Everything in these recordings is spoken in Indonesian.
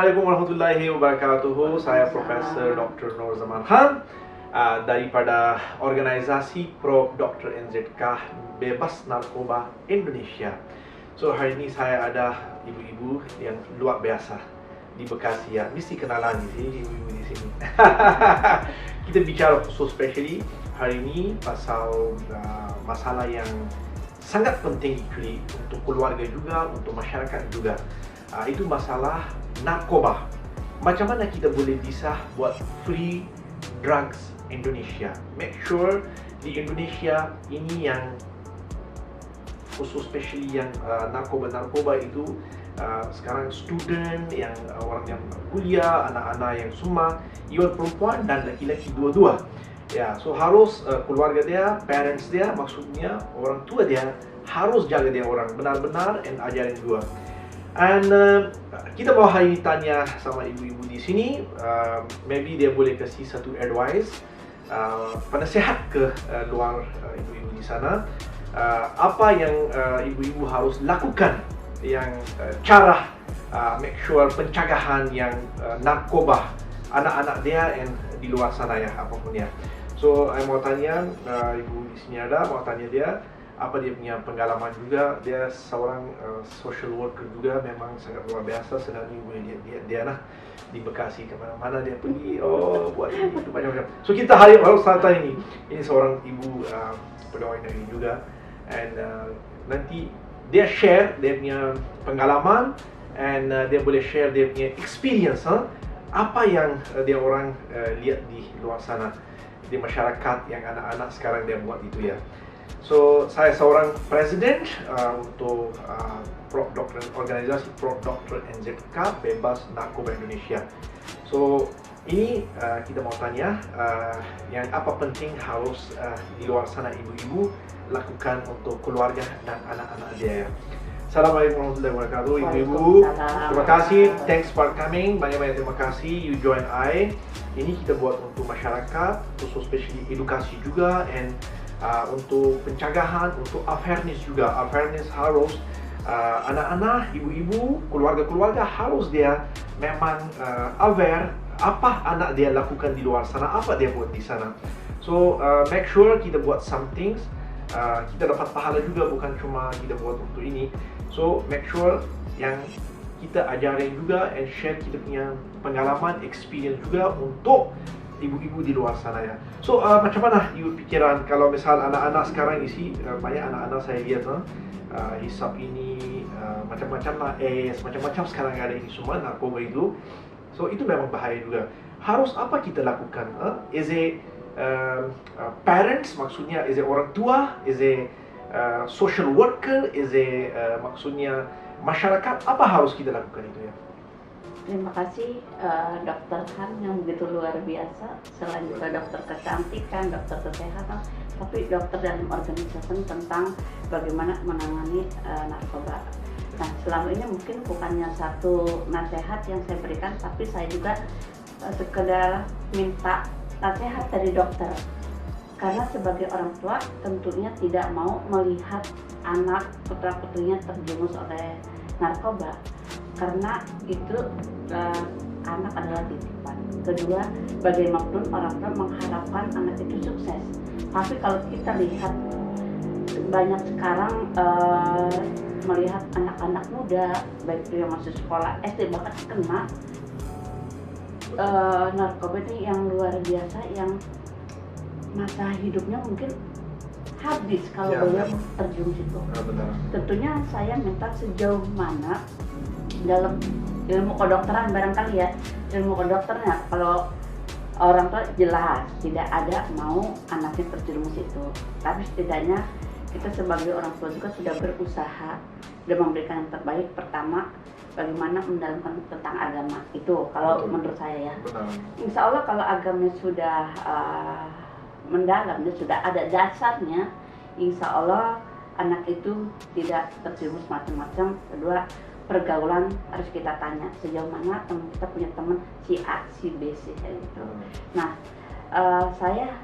Assalamualaikum warahmatullahi wabarakatuh. Saya Profesor Dr. Nur Zaman Khan daripada organisasi Pro Dr. NZK Bebas Narkoba Indonesia. So hari ini saya ada ibu-ibu yang luar biasa di Bekasi ya. Mesti kenalan di sini ibu-ibu di sini. Kita bicara khusus specially hari ini pasal masalah yang sangat penting actually untuk keluarga juga, untuk masyarakat juga. Itu masalah narkoba. Macam mana kita boleh bisa buat free drugs Indonesia? Make sure di Indonesia ini yang khusus especially yang narkoba itu sekarang student, yang orang yang kuliah, anak-anak yang semua, even perempuan dan laki-laki dua-dua. Ya, so harus keluarga dia, parents dia, maksudnya orang tua dia harus jaga dia orang benar-benar and ajarin juga. And kita mau hari ini tanya sama ibu-ibu di sini, maybe dia boleh kasih satu advice, penasihat ke luar ibu-ibu di sana, apa yang ibu-ibu harus lakukan, yang cara make sure pencegahan yang narkoba anak-anak dia and di luar sana ya, apapun ya. So, saya mau tanya ibu di sini mau tanya dia apa dia punya pengalaman juga. Dia seorang social worker juga, memang sangat luar biasa. Sedang minggu dia lah di Bekasi, kemana-mana dia pergi, buat ini, itu macam-macam. So kita harus tanya ini seorang ibu pegawai negeri juga, and nanti dia share dia punya pengalaman, and dia boleh share dia punya experience, apa yang dia orang lihat di luar sana, di masyarakat yang anak-anak sekarang dia buat itu ya. So, saya seorang presiden untuk organisasi Pro Dr. NZK Bebas Narkoba Indonesia. So, ini kita mau tanya yang apa penting harus di luar sana ibu-ibu lakukan untuk keluarga dan anak-anak dia ya. Assalamualaikum warahmatullahi wabarakatuh, ibu-ibu. Terima kasih, thanks for coming. Banyak-banyak terima kasih you join I. Ini kita buat untuk masyarakat, khusus especially edukasi juga, and untuk pencegahan, untuk awareness juga. Awareness harus anak-anak, ibu-ibu, keluarga-keluarga harus dia memang aware apa anak dia lakukan di luar sana, apa dia buat di sana. So make sure kita buat some things, kita dapat pahala juga, bukan cuma kita buat untuk ini. So make sure yang kita ajarin juga and share kita punya pengalaman, experience juga untuk ibu-ibu di luar sana ya. So macam mana you pikiran kalau misal anak-anak sekarang isi banyak anak-anak saya lihat hisap ini macam-macam lah, macam-macam sekarang ada ini semua narkoba itu. So itu memang bahaya juga. Harus apa kita lakukan? As a parents, maksudnya as a orang tua, as a social worker, as a maksudnya masyarakat, apa harus kita lakukan itu ya? Terima kasih Dokter Han yang begitu luar biasa. Selain juga dokter kecantikan, dokter kesehatan, tapi dokter dalam organisasi tentang bagaimana menangani narkoba. Nah, selama ini mungkin bukannya satu nasihat yang saya berikan, tapi saya juga sekedar minta nasihat dari dokter. Karena sebagai orang tua tentunya tidak mau melihat anak putra-putrinya terjerumus oleh narkoba. Karena itu anak adalah titipan. Kedua, bagaimanapun orang tua mengharapkan anak itu sukses. Tapi kalau kita lihat banyak sekarang melihat anak-anak muda, baik itu yang masih sekolah SD bahkan kena narkoba ini yang luar biasa, yang masa hidupnya mungkin habis kalau belum terjun situ. Tentunya saya minta sejauh mana dalam ilmu kedokteran barangkali ya, ilmu kedokternya kalau orang tua jelas tidak ada mau anaknya terjerumus itu, tapi setidaknya kita sebagai orang tua juga sudah berusaha dan memberikan yang terbaik. Pertama, bagaimana mendalamkan tentang agama itu kalau menurut saya ya. Insya Allah kalau agamanya sudah mendalam, sudah ada dasarnya, insya Allah anak itu tidak terjerumus macam-macam. Kedua, pergaulan harus kita tanya sejauh mana teman kita punya teman si A, si B, si C gitu. Nah, saya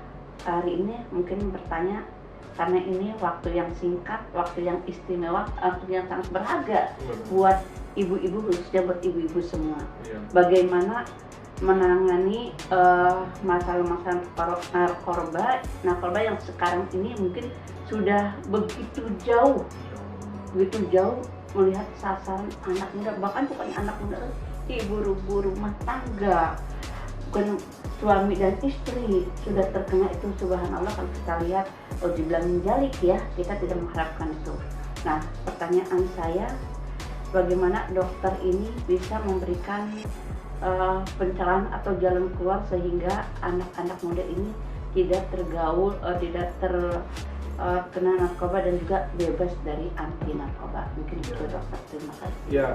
hari ini mungkin bertanya karena ini waktu yang singkat, waktu yang istimewa, waktu yang sangat berharga buat ibu-ibu, khususnya buat ibu-ibu semua. Bagaimana menangani masalah-masalah narkoba yang sekarang ini mungkin sudah begitu jauh melihat sasaran anak muda, bahkan bukan anak muda, ibu rumah tangga, bukan suami dan istri sudah terkena itu. Subhanallah, kalau kita lihat dibilang menjalik ya, kita tidak mengharapkan itu. Nah, pertanyaan saya, bagaimana dokter ini bisa memberikan pencerahan atau jalan keluar sehingga anak-anak muda ini tidak tergaul, tidak terkena narkoba dan juga bebas dari anti narkoba. Mungkin itu dokter. Terima kasih. Ya,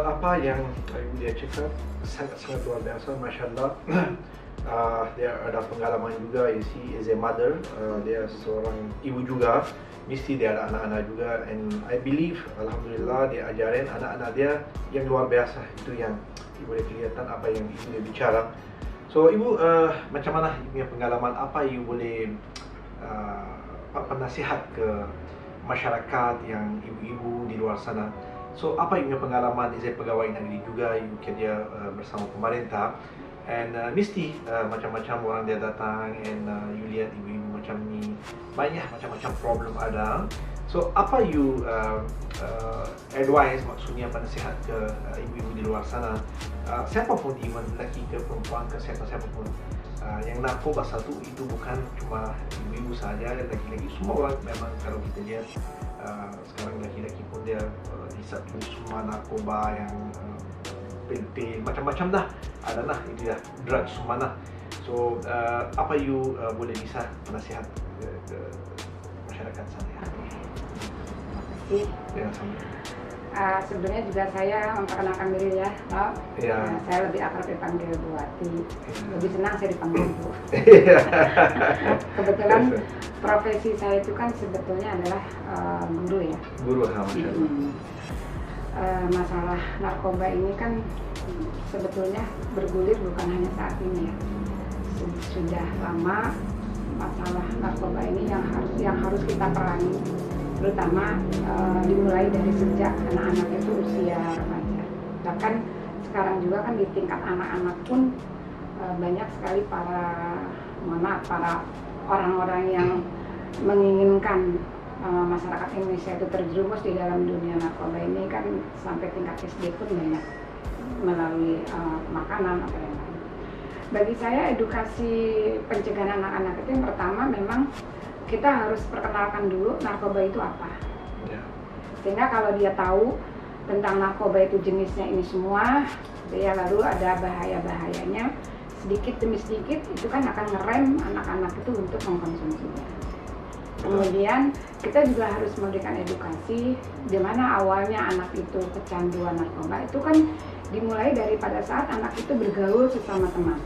apa yang dia cakap sangat luar biasa, masya Allah. Dia ada pengalaman juga, as a mother, dia seorang ibu juga, mesti dia ada anak-anak juga, and I believe, alhamdulillah, dia ajarin anak-anak dia yang luar biasa. Itu yang ibu boleh kelihatan apa yang ibu dia bicara. So ibu, macam mana ibu punya pengalaman, apa ibu boleh penasihat ke masyarakat yang ibu-ibu di luar sana? So apa ibu punya pengalaman, saya pegawai negeri juga, ibu kerja bersama pemerintah, and mesti macam-macam orang dia datang, and you lihat ibu-ibu macam ni, banyak macam-macam problem ada. So apa you advice, maksudnya penasihat ke ibu-ibu di luar sana, siapapun, even lelaki ke perempuan ke siapa-siapapun, yang narkoba satu itu bukan cuma ibu-ibu saja, lelaki-lelaki semua orang. Memang kalau kita lihat sekarang lelaki-lelaki pun dia hisap semua narkoba yang pil-pil macam-macam dah ada nah, itu ya drugs semua nah. So apa you boleh bisa penasihat ke masyarakat sana ya? Ya, sebenarnya juga saya memperkenalkan diri ya, Pak. Ya. Saya lebih akrab dipanggil Bu Wati. Lebih senang saya dipanggil Bu. Kebetulan profesi saya itu kan sebetulnya adalah guru ya. Guru, masya Allah. Masalah narkoba ini kan sebetulnya bergulir bukan hanya saat ini ya. Sudah lama masalah narkoba ini yang harus kita perangi, terutama dimulai dari sejak anak-anak itu usia remaja. Bahkan sekarang juga kan di tingkat anak-anak pun banyak sekali para orang-orang yang menginginkan masyarakat Indonesia itu terjerumus di dalam dunia narkoba ini, kan sampai tingkat SD pun banyak melalui makanan atau yang lain. Bagi saya edukasi pencegahan anak-anak itu yang pertama memang kita harus perkenalkan dulu narkoba itu apa. Sehingga kalau dia tahu tentang narkoba itu jenisnya ini semua, ya lalu ada bahaya-bahayanya, sedikit demi sedikit itu kan akan ngerem anak-anak itu untuk mengkonsumsinya. Kemudian kita juga harus memberikan edukasi di mana awalnya anak itu kecanduan narkoba itu kan dimulai dari pada saat anak itu bergaul sesama teman.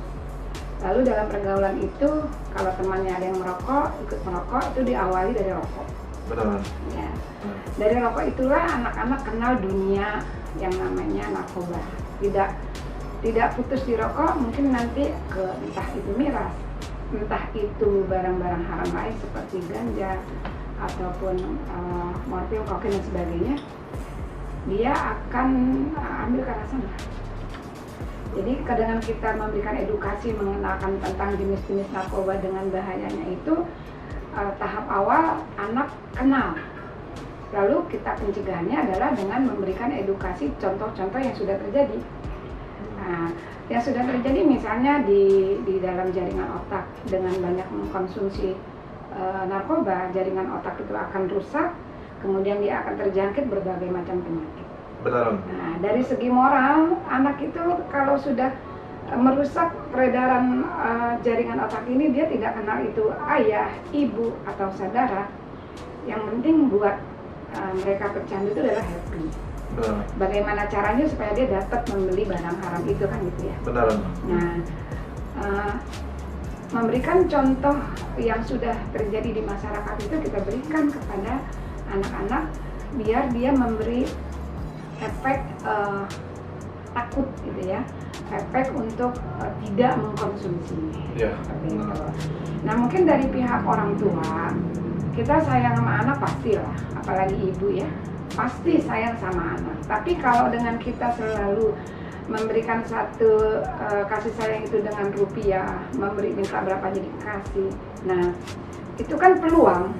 Lalu dalam pergaulan itu kalau temannya ada yang merokok, ikut merokok, itu diawali dari rokok. Benar. Ya. Dari rokok itulah anak-anak kenal dunia yang namanya narkoba. Tidak putus di rokok, mungkin nanti ke entah itu miras, entah itu barang-barang haram lain seperti ganja ataupun morfin, kokain dan sebagainya, dia akan ambil ke arah sana. Jadi dengan kita memberikan edukasi mengenalkan tentang jenis-jenis narkoba dengan bahayanya itu, tahap awal anak kenal. Lalu kita pencegahannya adalah dengan memberikan edukasi contoh-contoh yang sudah terjadi. Nah, yang sudah terjadi misalnya di dalam jaringan otak, dengan banyak mengkonsumsi narkoba, jaringan otak itu akan rusak, kemudian dia akan terjangkit berbagai macam penyakit. Benar. Nah, dari segi moral, anak itu kalau sudah merusak peredaran jaringan otak ini, dia tidak kenal itu ayah, ibu, atau saudara. Yang penting buat mereka pecandu itu adalah happy. Benar. Bagaimana caranya supaya dia dapat membeli barang haram itu kan gitu ya. Benar. Nah, memberikan contoh yang sudah terjadi di masyarakat itu kita berikan kepada anak-anak biar dia memberi efek takut gitu ya, efek untuk tidak mengkonsumsi. Ya. Nah, mungkin dari pihak orang tua kita sayang sama anak pastilah, apalagi ibu ya, pasti sayang sama anak. Tapi kalau dengan kita selalu memberikan satu kasih sayang itu dengan rupiah, minta berapa jadi kasih. Nah, itu kan peluang,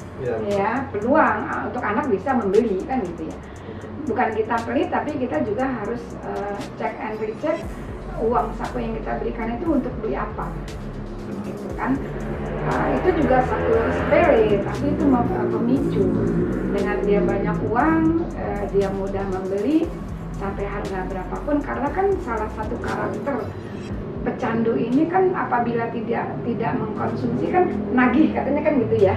ya peluang untuk anak bisa membeli kan gitu ya. Bukan kita pelit, tapi kita juga harus cek and recheck uang saku yang kita berikan itu untuk beli apa. Gitu kan, itu juga satu sepele, tapi itu pemicu. Dengan dia banyak uang, dia mudah membeli sampai harga berapapun, karena kan salah satu karakter pecandu ini kan apabila tidak mengkonsumsi kan nagih, katanya kan gitu ya.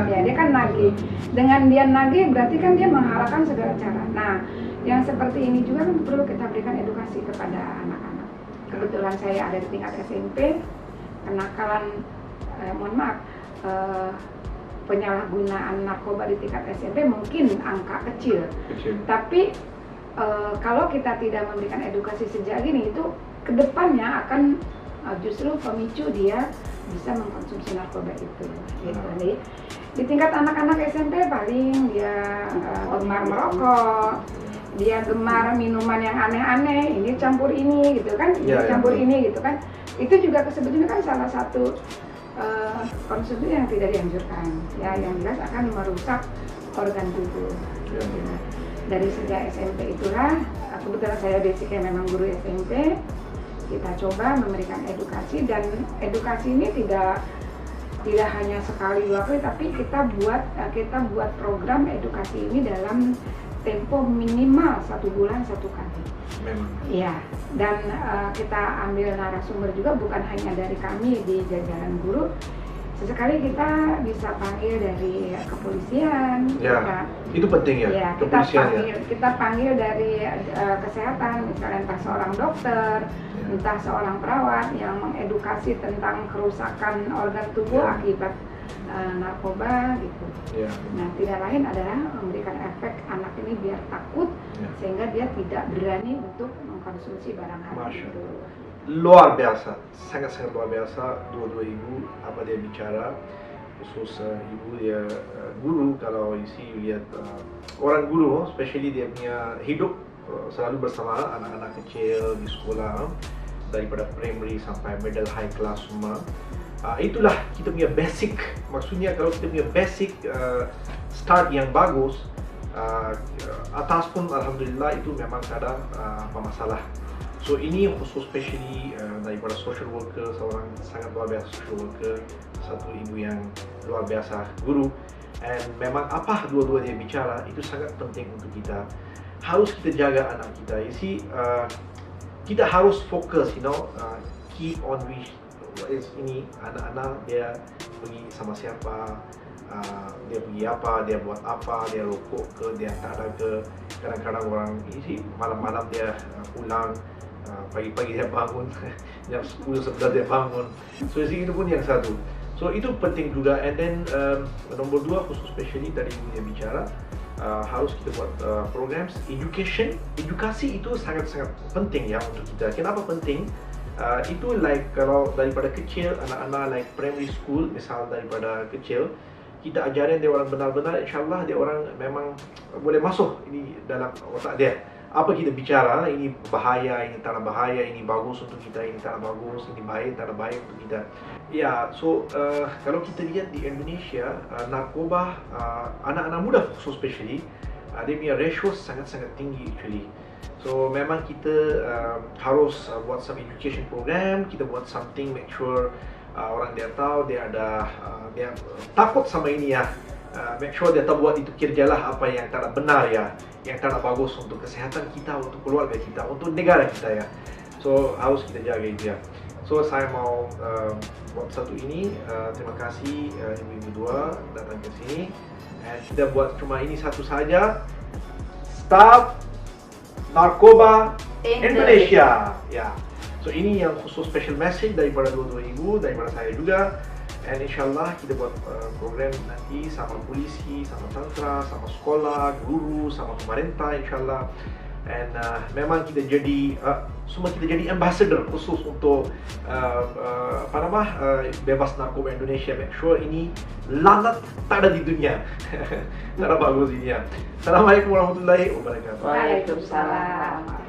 Ya, dia kan nagih. Dengan dia nagih berarti kan dia menghalalkan segala cara. Nah, yang seperti ini juga kan perlu kita berikan edukasi kepada anak-anak. Kebetulan saya ada di tingkat SMP. Kenakalan, mohon maaf, penyalahgunaan narkoba di tingkat SMP mungkin angka kecil. Tapi kalau kita tidak memberikan edukasi sejak ini, itu kedepannya akan justru pemicu dia bisa mengkonsumsi narkoba itu. Gitu. Di tingkat anak-anak SMP paling dia gemar merokok, dia gemar minuman yang aneh-aneh, ini campur ini gitu kan, ini campur ini gitu kan. Itu juga sebetulnya kan salah satu konsumsi yang tidak dianjurkan, ya, yang jelas akan merusak organ tubuh. Dari sejak SMP itulah, kebetulan saya basicnya memang guru SMP, kita coba memberikan edukasi, dan edukasi ini tidak hanya sekali dua kali, tapi kita buat program edukasi ini dalam tempo minimal 1 bulan 1 kali. Ya, dan kita ambil narasumber juga bukan hanya dari kami di jajaran guru. Sesekali kita bisa panggil dari kepolisian. Ya, itu penting ya. Ya, kita panggil dari kesehatan, misalnya entah seorang dokter, entah seorang perawat yang mengedukasi tentang kerusakan organ tubuh akibat narkoba gitu. Nah, tidak lain adalah memberikan efek anak ini biar takut sehingga dia tidak berani untuk mengkonsumsi barang haram itu. Luar biasa, sangat-sangat luar biasa dua-dua ibu apa dia bicara, khusus ibu dia guru. Kalau isi lihat orang guru, especially dia punya hidup selalu bersama anak-anak kecil di sekolah, daripada primary sampai middle high class semua. Itulah kita punya basic. Maksudnya kalau kita punya basic start yang bagus, atas pun alhamdulillah itu memang tak ada apa masalah. So ini khusus especially daripada social worker, seorang sangat luar biasa social worker, satu ibu yang luar biasa guru. And memang apa dua-dua dia bicara itu sangat penting untuk kita. Harus kita jaga anak kita. You see, kita harus fokus, keep on ini anak-anak dia pergi sama siapa, dia pergi apa, dia buat apa, dia rokok ke, dia tak ada ke. Kadang-kadang orang ini malam-malam dia pulang, pagi-pagi dia bangun, jam 10-11 dia bangun. So itu pun yang satu. So itu penting juga. And then nombor 2 khusus especially tadi dia bicara, harus kita buat programs edukasi itu sangat-sangat penting ya untuk kita. Kenapa penting? Itu like kalau daripada kecil anak-anak like primary school misal, daripada kecil kita ajarin dia orang benar-benar, insyaAllah dia orang memang boleh masuk ini dalam otak dia. Apa kita bicara, ini bahaya, ini tak bahaya, ini bagus untuk kita, ini tak bagus, ini baik, tak baik untuk kita. Ya, so kalau kita lihat di Indonesia, narkoba, anak-anak muda khusus especially, dia punya ratio sangat-sangat tinggi actually. So memang kita harus buat some education program, kita buat something, make sure orang dia tahu, dia ada dia takut sama ini ya. Make sure dia tahu buat itu kerjalah apa yang tak benar ya, yang tak bagus untuk kesehatan kita, untuk keluarga kita, untuk negara kita ya. So harus kita jaga itu ya. So saya mau buat satu ini, terima kasih ibu-ibu dua datang ke sini. And kita buat cuma ini satu saja, Stop Narkoba Indonesia. Ya. So ini yang khusus special message daripada dua-dua ibu, daripada saya juga. And insyaAllah kita buat program nanti sama polisi, sama tentera, sama sekolah, guru, sama pemerintah insyaAllah. And memang kita jadi semua kita jadi ambassador khusus untuk bebas narkoba Indonesia. Make sure ini lanat tak ada di dunia. Tak ada bagus ini ya. Assalamualaikum warahmatullahi wabarakatuh. Waalaikumsalam.